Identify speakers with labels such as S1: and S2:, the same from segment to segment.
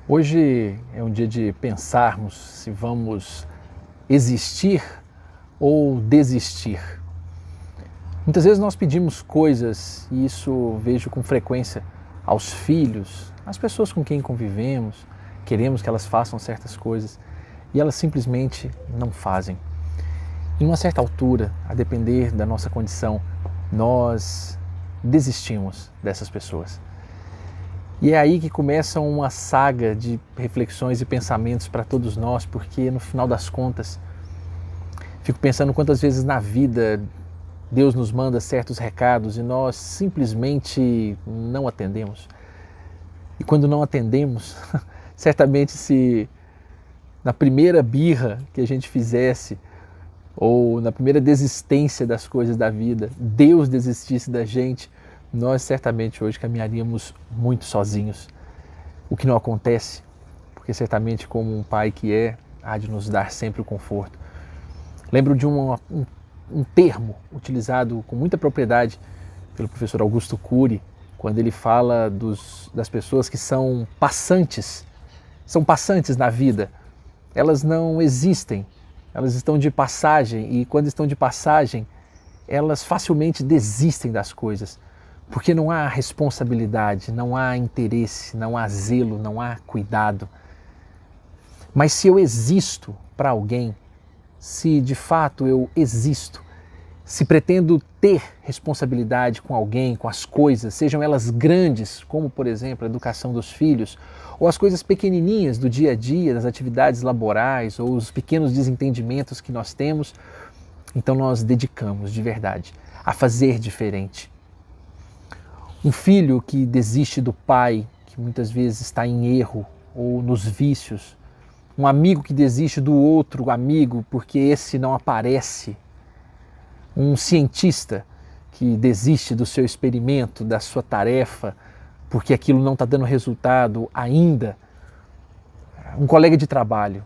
S1: Hoje é um dia de pensarmos se vamos existir ou desistir. Muitas vezes nós pedimos coisas, e isso vejo com frequência aos filhos, às pessoas com quem convivemos, queremos que elas façam certas coisas e elas simplesmente não fazem. Em uma certa altura, a depender da nossa condição, nós desistimos dessas pessoas. E é aí que começa uma saga de reflexões e pensamentos para todos nós, porque no final das contas, fico pensando quantas vezes na vida Deus nos manda certos recados e nós simplesmente não atendemos. E quando não atendemos, certamente se na primeira birra que a gente fizesse, ou na primeira desistência das coisas da vida, Deus desistisse da gente, nós certamente hoje caminharíamos muito sozinhos. O que não acontece, porque certamente como um pai que há de nos dar sempre o conforto. Lembro de um termo utilizado com muita propriedade pelo professor Augusto Cury, quando ele fala das pessoas que são passantes na vida. Elas não existem, elas estão de passagem e quando estão de passagem, elas facilmente desistem das coisas. Porque não há responsabilidade, não há interesse, não há zelo, não há cuidado. Mas se eu existo para alguém, se de fato eu existo, se pretendo ter responsabilidade com alguém, com as coisas, sejam elas grandes, como por exemplo a educação dos filhos, ou as coisas pequenininhas do dia a dia, das atividades laborais, ou os pequenos desentendimentos que nós temos, então nós dedicamos de verdade a fazer diferente. Um filho que desiste do pai, que muitas vezes está em erro ou nos vícios. Um amigo que desiste do outro amigo porque esse não aparece. Um cientista que desiste do seu experimento, da sua tarefa, porque aquilo não está dando resultado ainda. Um colega de trabalho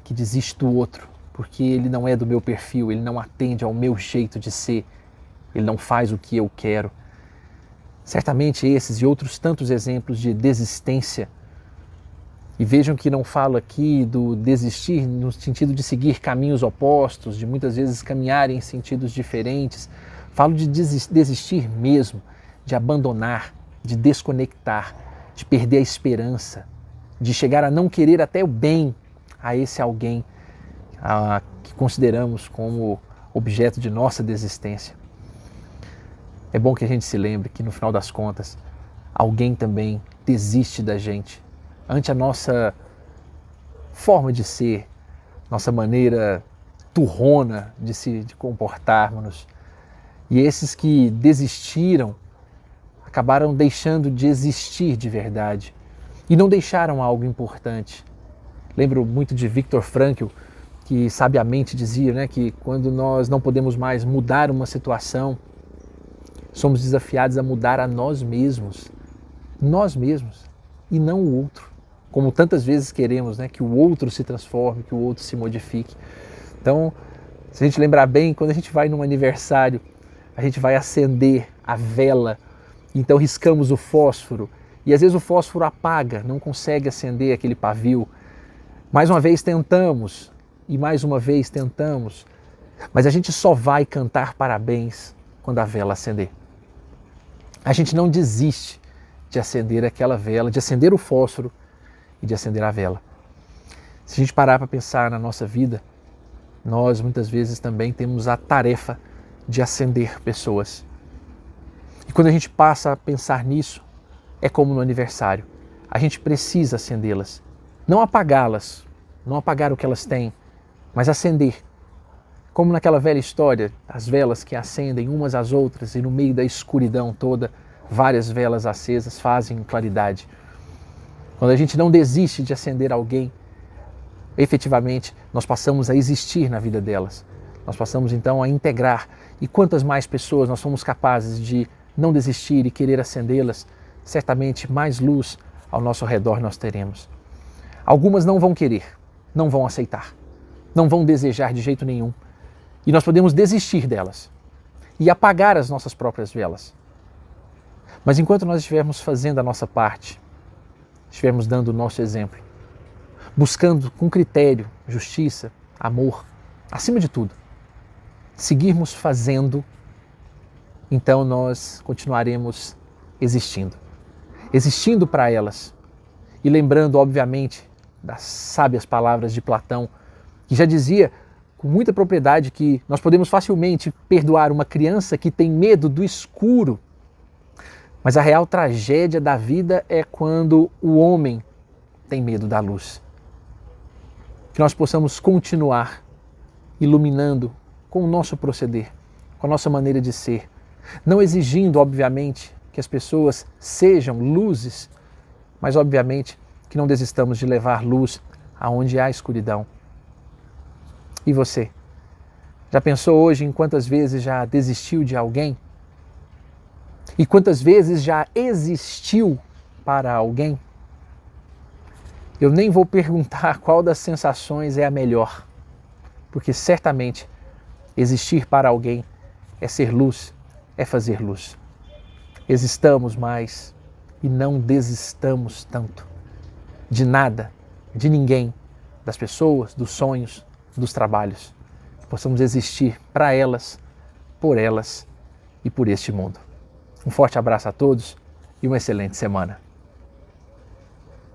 S1: que desiste do outro porque ele não é do meu perfil, ele não atende ao meu jeito de ser, ele não faz o que eu quero. Certamente esses e outros tantos exemplos de desistência. E vejam que não falo aqui do desistir no sentido de seguir caminhos opostos, de muitas vezes caminhar em sentidos diferentes. Falo de desistir mesmo, de abandonar, de desconectar, de perder a esperança, de chegar a não querer até o bem a esse alguém que consideramos como objeto de nossa desistência. É bom que a gente se lembre que no final das contas, alguém também desiste da gente ante a nossa forma de ser, nossa maneira turrona de comportarmos-nos. E esses que desistiram acabaram deixando de existir de verdade e não deixaram algo importante. Lembro muito de Viktor Frankl, que sabiamente dizia, que quando nós não podemos mais mudar uma situação, somos desafiados a mudar a nós mesmos, e não o outro. Como tantas vezes queremos, que o outro se transforme, que o outro se modifique. Então, se a gente lembrar bem, quando a gente vai num aniversário, a gente vai acender a vela, então riscamos o fósforo, e às vezes o fósforo apaga, não consegue acender aquele pavio. Mais uma vez tentamos, e mais uma vez tentamos, mas a gente só vai cantar parabéns quando a vela acender. A gente não desiste de acender aquela vela, de acender o fósforo e de acender a vela. Se a gente parar para pensar na nossa vida, nós muitas vezes também temos a tarefa de acender pessoas. E quando a gente passa a pensar nisso, é como no aniversário. A gente precisa acendê-las. Não apagá-las, não apagar o que elas têm, mas acender. Como naquela velha história, as velas que acendem umas às outras e no meio da escuridão toda, várias velas acesas fazem claridade. Quando a gente não desiste de acender alguém, efetivamente nós passamos a existir na vida delas. Nós passamos então a integrar. E quantas mais pessoas nós somos capazes de não desistir e querer acendê-las, certamente mais luz ao nosso redor nós teremos. Algumas não vão querer, não vão aceitar, não vão desejar de jeito nenhum. E nós podemos desistir delas e apagar as nossas próprias velas. Mas enquanto nós estivermos fazendo a nossa parte, estivermos dando o nosso exemplo, buscando com critério, justiça, amor, acima de tudo, seguirmos fazendo, então nós continuaremos existindo para elas e lembrando, obviamente, das sábias palavras de Platão, que já dizia com muita propriedade que nós podemos facilmente perdoar uma criança que tem medo do escuro, mas a real tragédia da vida é quando o homem tem medo da luz. Que nós possamos continuar iluminando com o nosso proceder, com a nossa maneira de ser, não exigindo, obviamente, que as pessoas sejam luzes, mas obviamente que não desistamos de levar luz aonde há escuridão. E você? Já pensou hoje em quantas vezes já desistiu de alguém? E quantas vezes já existiu para alguém? Eu nem vou perguntar qual das sensações é a melhor, porque certamente existir para alguém é ser luz, é fazer luz. Existamos mais e não desistamos tanto de nada, de ninguém, das pessoas, dos sonhos, dos trabalhos. Possamos existir para elas, por elas e por este mundo. Um forte abraço a todos e uma excelente semana.